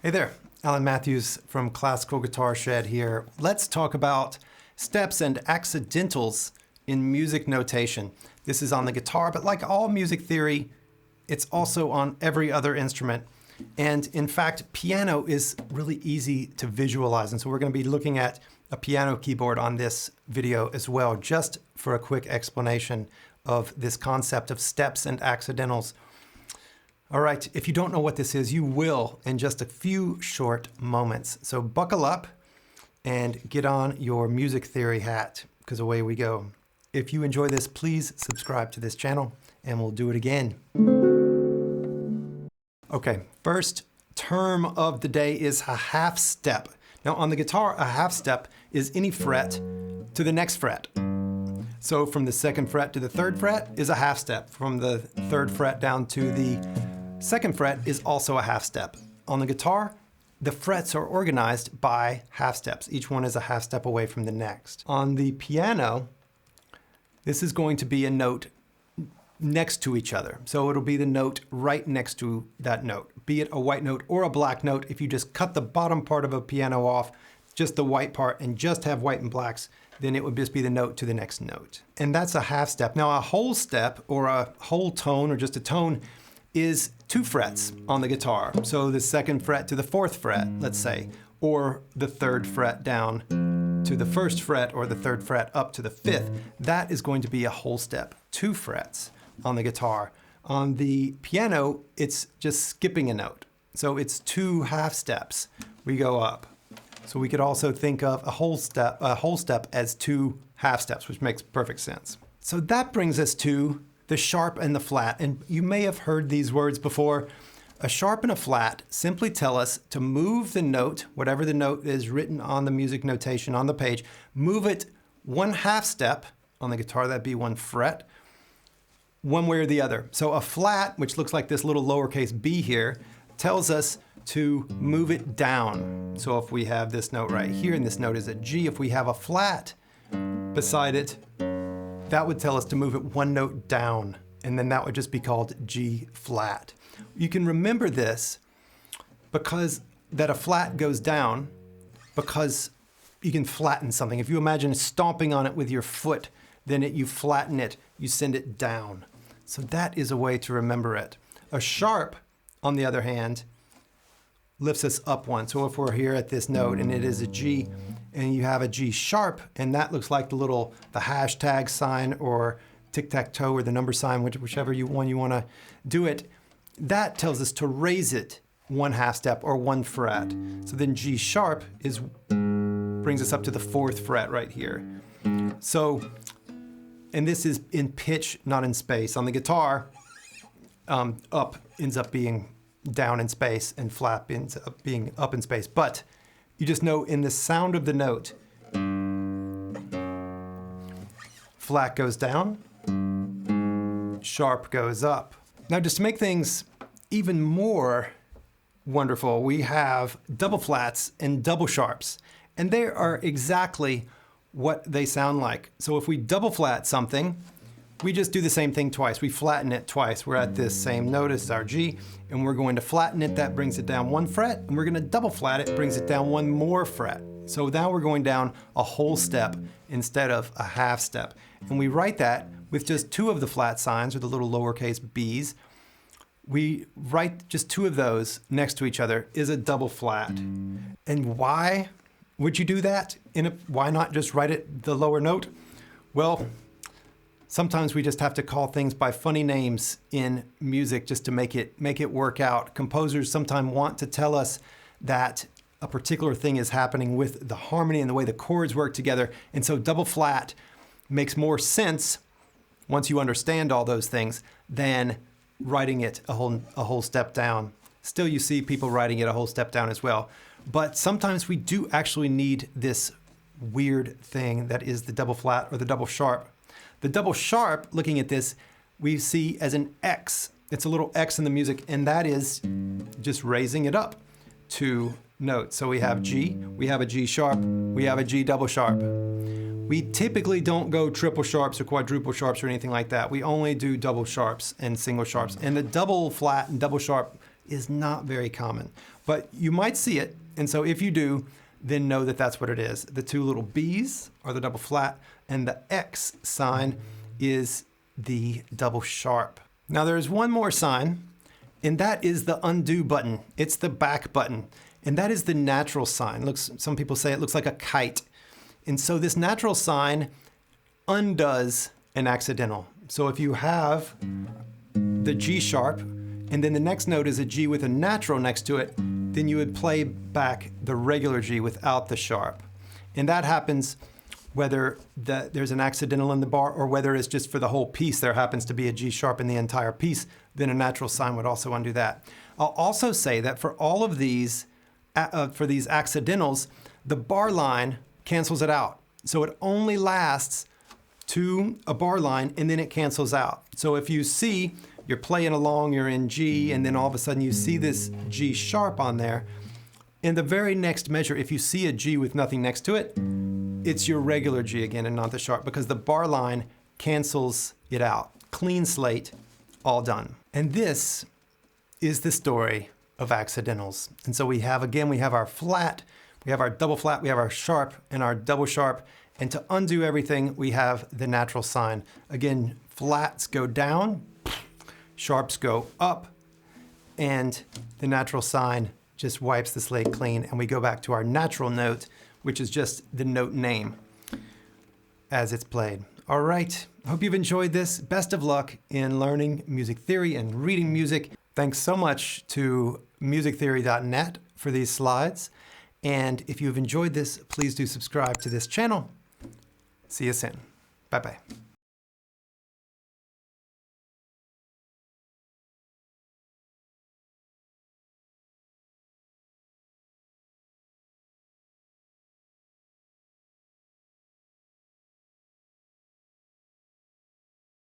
Hey there, Alan Matthews from Classical Guitar Shed here. Let's talk about steps and accidentals in music notation. This is on the guitar, but like all music theory, it's also on every other instrument. And in fact, piano is really easy to visualize. And so we're going to be looking at a piano keyboard on this video as well, just for a quick explanation of this concept of steps and accidentals. All right, if you don't know what this is, you will in just a few short moments. So buckle up and get on your music theory hat, because away we go. If you enjoy this, please subscribe to this channel and we'll do it again. Okay, first term of the day is a half step. Now on the guitar, a half step is any fret to the next fret. So from the second fret to the third fret is a half step. From the third fret down to the second fret is also a half step. On the guitar, the frets are organized by half steps. Each one is a half step away from the next. On the piano, this is going to be a note next to each other. So it'll be the note right next to that note, be it a white note or a black note. If you just cut the bottom part of a piano off, just the white part, and just have white and blacks, then it would just be the note to the next note. And that's a half step. Now a whole step or a whole tone or just a tone is 2 frets on the guitar. So the second fret to the fourth fret, let's say, or the third fret down to the first fret, or the third fret up to the fifth. That is going to be a whole step, 2 frets on the guitar. On the piano, it's just skipping a note. So it's 2 half steps. We go up. So we could also think of a whole step as 2 half steps, which makes perfect sense. So that brings us to the sharp and the flat. And you may have heard these words before. A sharp and a flat simply tell us to move the note, whatever the note is written on the music notation on the page, move it 1 half step. On the guitar, that'd be 1 fret, one way or the other. So a flat, which looks like this little lowercase b here, tells us to move it down. So if we have this note right here, and this note is a G, if we have a flat beside it, that would tell us to move it 1 note down, and then that would just be called G flat. You can remember this because that a flat goes down because you can flatten something. If you imagine stomping on it with your foot, then you flatten it, you send it down. So that is a way to remember it. A sharp, on the other hand, lifts us up 1. So if we're here at this note and it is a G, and you have a G sharp, and that looks like the hashtag sign or tic-tac-toe or the number sign, whichever one you want to do it, that tells us to raise it 1 half step or 1 fret. So then G sharp brings us up to the 4th fret right here. So, and this is in pitch, not in space. On the guitar, up ends up being down in space and flat ends up being up in space. But you just know in the sound of the note, flat goes down, sharp goes up. Now just to make things even more wonderful, we have double flats and double sharps, and they are exactly what they sound like. So if we double flat something, we just do the same thing twice. We flatten it twice. We're at this same note as our G, and we're going to flatten it. That brings it down 1 fret, and we're going to double flat it, brings it down 1 more fret. So now we're going down a whole step instead of a half step. And we write that with just 2 of the flat signs, or the little lowercase b's. We write just 2 of those next to each other is a double flat. And why would you do that? Why not just write it the lower note? Well, sometimes we just have to call things by funny names in music just to make it work out. Composers sometimes want to tell us that a particular thing is happening with the harmony and the way the chords work together. And so double flat makes more sense once you understand all those things than writing it a whole step down. Still, you see people writing it a whole step down as well. But sometimes we do actually need this weird thing that is the double flat or the double sharp. The double sharp, looking at this, we see as an X. It's a little X in the music, and that is just raising it up 2 notes. So we have G, we have a G sharp, we have a G double sharp. We typically don't go triple sharps or quadruple sharps or anything like that. We only do double sharps and single sharps. And the double flat and double sharp is not very common. but you might see it. And so if you do, then know that that's what it is. The two little B's are the double flat, and the X sign is the double sharp. Now there's one more sign, and that is the undo button. It's the back button, and that is the natural sign. Some people say it looks like a kite. And so this natural sign undoes an accidental. So if you have the G sharp, and then the next note is a G with a natural next to it, then you would play back the regular G without the sharp. And that happens whether there's an accidental in the bar or whether it's just for the whole piece there happens to be a G sharp in the entire piece, then a natural sign would also undo that. I'll also say that for all of these, for these accidentals, the bar line cancels it out. So it only lasts to a bar line and then it cancels out. So if you see, you're playing along, you're in G, and then all of a sudden you see this G sharp on there, in the very next measure, if you see a G with nothing next to it, it's your regular G again and not the sharp, because the bar line cancels it out. Clean slate, all done. And this is the story of accidentals. And so we have our flat, we have our double flat, we have our sharp and our double sharp. And to undo everything, we have the natural sign. Again, flats go down, sharps go up, and the natural sign just wipes the slate clean, and we go back to our natural note, which is just the note name as it's played. All right, hope you've enjoyed this. Best of luck in learning music theory and reading music. Thanks so much to musictheory.net for these slides. And if you've enjoyed this, please do subscribe to this channel. See you soon. Bye-bye.